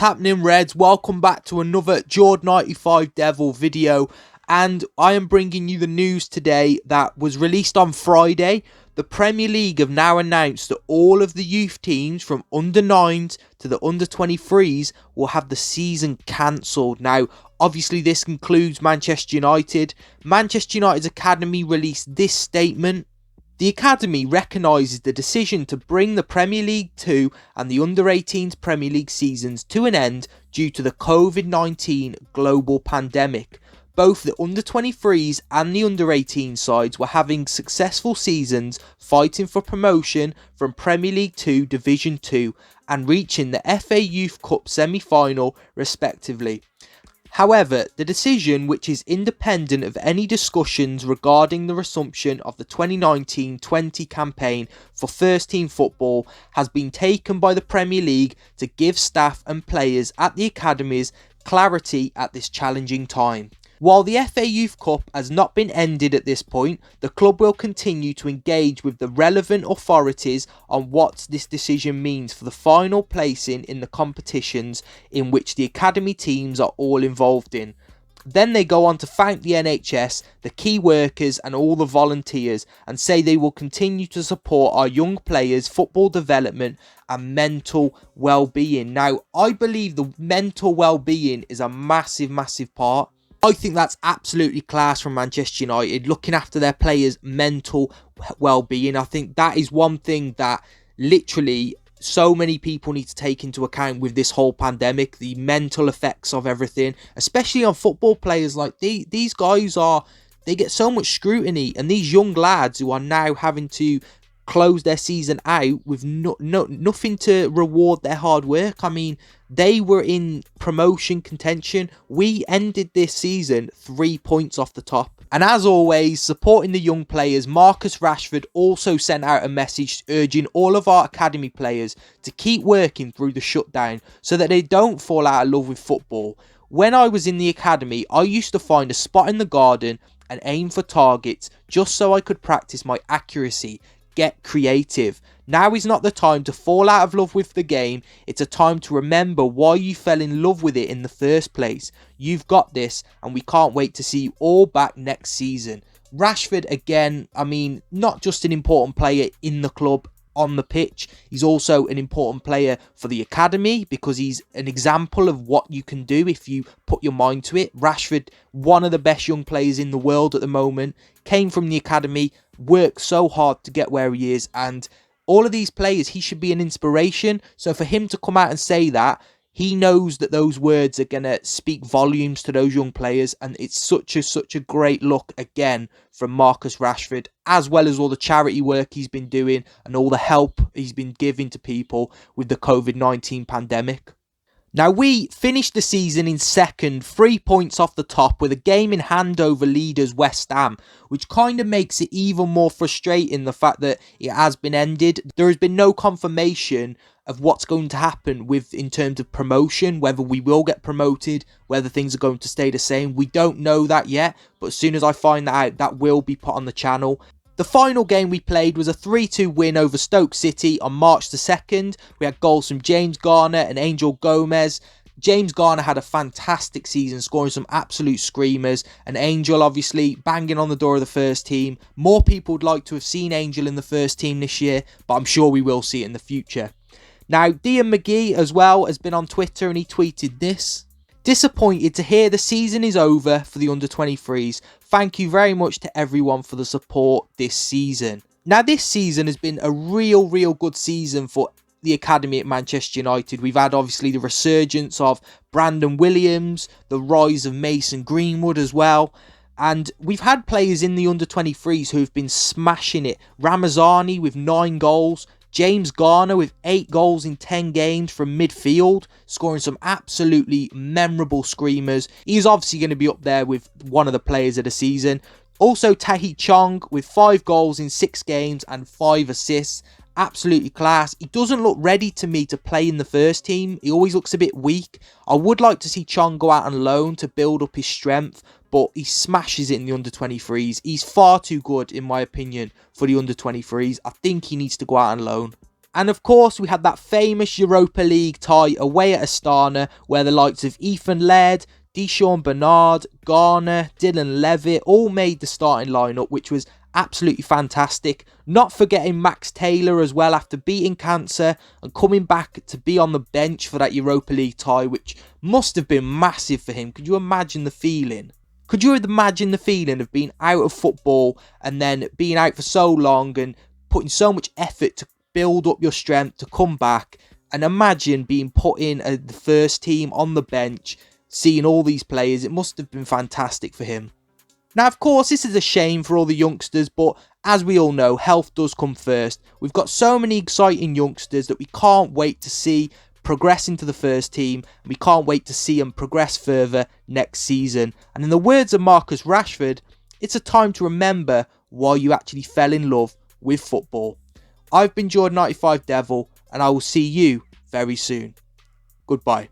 happening, Reds? Welcome back to another Jordan95 Devil video, and I am bringing you the news today that was released on Friday. The Premier League have now announced that all of the youth teams from under 9s to the under 23s will have the season cancelled. Now, obviously this includes Manchester United. Manchester United's academy released this statement. The academy recognises the decision to bring the Premier League 2 and the under-18s Premier League seasons to an end due to the COVID-19 global pandemic. Both the under-23s and the under-18 sides were having successful seasons fighting for promotion from Premier League 2 Division 2 and reaching the FA Youth Cup semi-final respectively. However, the decision, which is independent of any discussions regarding the resumption of the 2019-20 campaign for first-team football, has been taken by the Premier League to give staff and players at the academies clarity at this challenging time. While the FA Youth Cup has not been ended at this point, the club will continue to engage with the relevant authorities on what this decision means for the final placing in the competitions in which the academy teams are all involved in. Then they go on to thank the NHS, the key workers and all the volunteers, and say they will continue to support our young players' football development and mental well-being. Now, I believe the mental well-being is a massive part. I think that's absolutely class from Manchester United, looking after their players' mental well-being. I think that is one thing that literally so many people need to take into account with this whole pandemic, the mental effects of everything, especially on football players. Like these guys they get so much scrutiny, and these young lads who are now having to close their season out with nothing to reward their hard work. I mean, they were in promotion contention. We ended this season 3 points off the top. And as always, supporting the young players, Marcus Rashford also sent out a message urging all of our academy players to keep working through the shutdown so that they don't fall out of love with football. When I was in the academy, I used to find a spot in the garden and aim for targets just so I could practice my accuracy. Get creative. Now is not the time to fall out of love with the game. It's a time to remember why you fell in love with it in the first place. You've got this, and we can't wait to see you all back next season. Rashford, again, I mean, not just an important player in the club on the pitch, he's also an important player for the academy because he's an example of what you can do if you put your mind to it. Rashford, one of the best young players in the world at the moment, came from the academy, worked so hard to get where he is, and all of these players, he should be an inspiration. So for him to come out and say that, he knows that those words are going to speak volumes to those young players, and it's such a great look again from Marcus Rashford, as well as all the charity work he's been doing and all the help he's been giving to people with the COVID-19 pandemic. Now, we finished the season in second, 3 points off the top, with a game in hand over leaders West Ham, which kind of makes it even more frustrating, the fact that it has been ended. There has been no confirmation of what's going to happen in terms of promotion, whether we will get promoted, whether things are going to stay the same. We don't know that yet, but as soon as I find that out, that will be put on the channel. The final game we played was a 3-2 win over Stoke City on March the 2nd. We had goals from James Garner and Angel Gomez. James Garner had a fantastic season, scoring some absolute screamers. And Angel, obviously, banging on the door of the first team. More people would like to have seen Angel in the first team this year, but I'm sure we will see it in the future. Now, Dean McGee as well has been on Twitter, and he tweeted this. Disappointed to hear the season is over for the under-23s. Thank you very much to everyone for the support this season. Now, this season has been a real good season for the academy at Manchester United. We've had, obviously, the resurgence of Brandon Williams, the rise of Mason Greenwood as well. And we've had players in the under-23s who have been smashing it. Ramazani with 9 goals. James Garner with 8 goals in 10 games from midfield, scoring some absolutely memorable screamers. He's obviously going to be up there with one of the players of the season. Also, Tahi Chong with 5 goals in 6 games and 5 assists. Absolutely class. He doesn't look ready to me to play in the first team. He always looks a bit weak. I would like to see Chong go out on loan to build up his strength, but he smashes it in the under-23s. He's far too good, in my opinion, for the under-23s. I think he needs to go out on loan. And of course, we had that famous Europa League tie away at Astana, where the likes of Ethan Laird, Deshaun Bernard, Garner, Dylan Levitt all made the starting lineup, which was absolutely fantastic. Not forgetting Max Taylor as well, after beating cancer and coming back to be on the bench for that Europa League tie, which must have been massive for him. Could you imagine the feeling? Could you imagine the feeling of being out of football and then being out for so long and putting so much effort to build up your strength to come back, and imagine being put in the first team on the bench, seeing all these players? It must have been fantastic for him. Now, of course, this is a shame for all the youngsters, but as we all know, health does come first. We've got so many exciting youngsters that we can't wait to see progress into the first team, and we can't wait to see them progress further next season. And in the words of Marcus Rashford, it's a time to remember why you actually fell in love with football. I've been Jordan95 Devil, and I will see you very soon. Goodbye.